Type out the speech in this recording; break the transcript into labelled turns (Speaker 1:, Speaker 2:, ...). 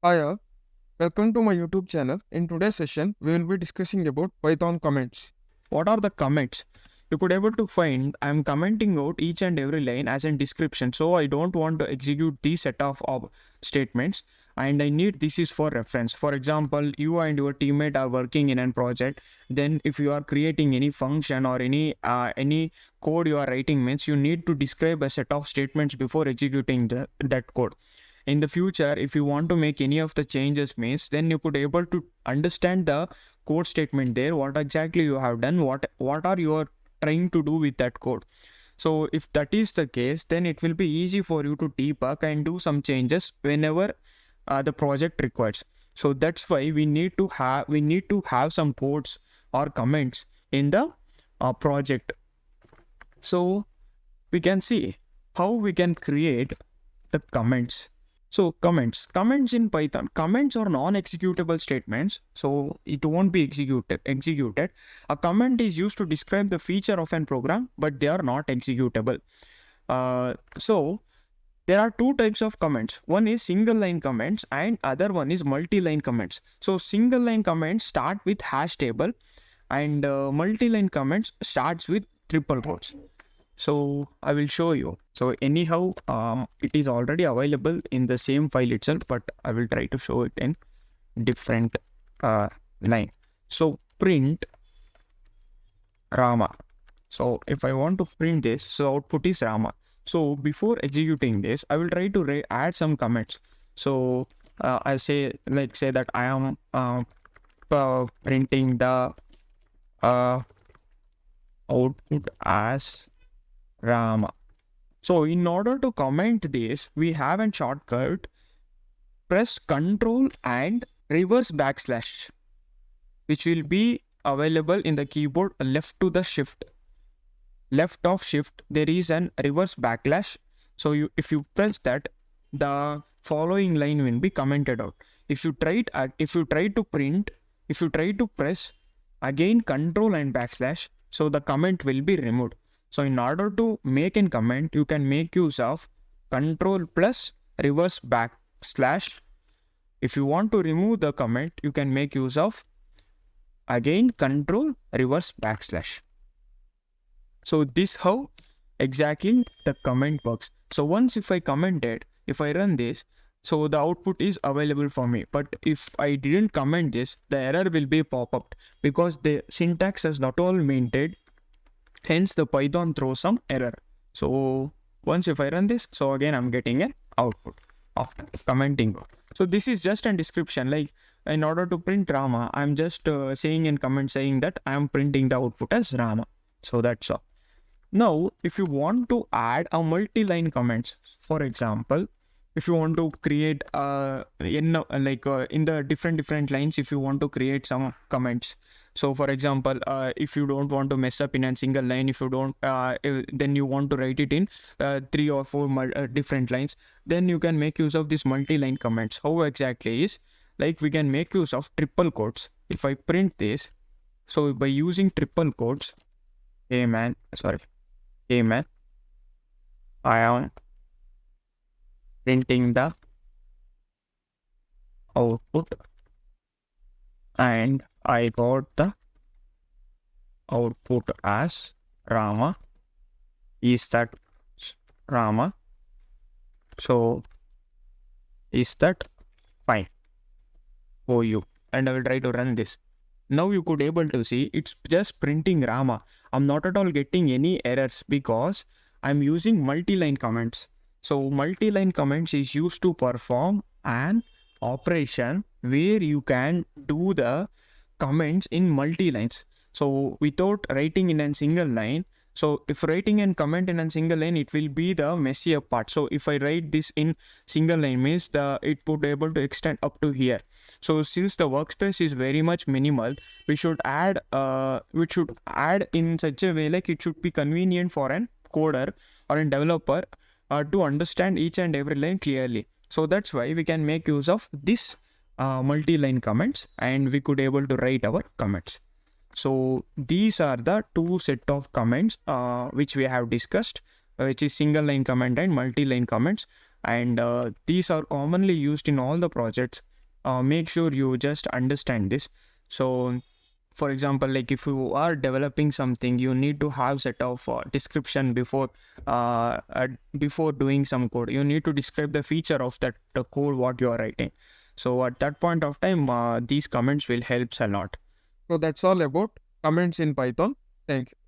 Speaker 1: Hi all, welcome to my YouTube channel. In today's session, we will be discussing about Python comments.
Speaker 2: What are the comments? You could able to find I'm commenting out each and every line as in description. So I don't want to execute these set of statements and I need this is for reference. For example, you and your teammate are working in a project. Then if you are creating any function or any code you are writing means you need to describe a set of statements before executing that code. In the future, if you want to make any of the changes means then you could able to understand the code statement there, what exactly you have done, what are you are trying to do with that code. So if that is the case, then it will be easy for you to debug and do some changes whenever the project requires. So that's why we need to have some codes or comments in the project. So we can see how we can create the comments. So comments in Python, comments are non-executable statements, so it won't be executed. A comment is used to describe the feature of an program, but they are not executable. So there are two types of comments. One is single line comments and other one is multi-line comments. So single line comments start with hash table and multi-line comments starts with triple quotes. So I will show you. So anyhow, it is already available in the same file itself, but I will try to show it in different line. So print Rama. So if I want to print this, so output is Rama. So before executing this, I will try to add some comments. So I'll say, let's say that I am printing the output as Rama. So in order to comment this, we have a shortcut. Press Ctrl and reverse backslash, which will be available in the keyboard left to the shift. Left of shift, there is an reverse backslash. So if you press that, the following line will be commented out. If you try to press again Ctrl and backslash, so the comment will be removed. So in order to make a comment, you can make use of Ctrl plus reverse backslash. If you want to remove the comment, you can make use of again Ctrl reverse backslash. So this how exactly the comment works. So once if I commented, if I run this, so the output is available for me. But if I didn't comment this, the error will be pop up because the syntax is not all maintained. Hence the Python throws some error. So once if I run this, so again I'm getting an output after commenting. So this is just a description, like in order to print Rama, I'm just saying in comment saying that I'm printing the output as Rama. So that's all. Now, if you want to add a multi-line comments, for example, if you want to create in the different lines, if you want to create some comments. So for example, if you don't want to mess up in a single line, if you don't then you want to write it in 3 or 4 different lines, then you can make use of this multi-line comments. How exactly is, like, we can make use of triple quotes. If I print this, so by using triple quotes, I am printing the output and I got the output as Rama. Is that Rama? So is that fine for you? And I will try to run this. Now you could able to see it's just printing Rama. I'm not at all getting any errors because I'm using multi-line comments. So multi-line comments is used to perform an operation where you can do the comments in multi-lines. So without writing in a single line, so if writing and comment in a single line, it will be the messier part. So if I write this in single line means it would be able to extend up to here. So since the workspace is very much minimal, we should add in such a way like it should be convenient for an coder or a developer to understand each and every line clearly. So that's why we can make use of this multi-line comments and we could able to write our comments. So these are the two set of comments which we have discussed, which is single line comment and multi-line comments, and these are commonly used in all the projects. make sure you just understand this. So for example, like if you are developing something, you need to have set of description before doing some code. You need to describe the feature of that the code what you are writing. So at that point of time, these comments will help a lot.
Speaker 1: So that's all about comments in Python. Thank you.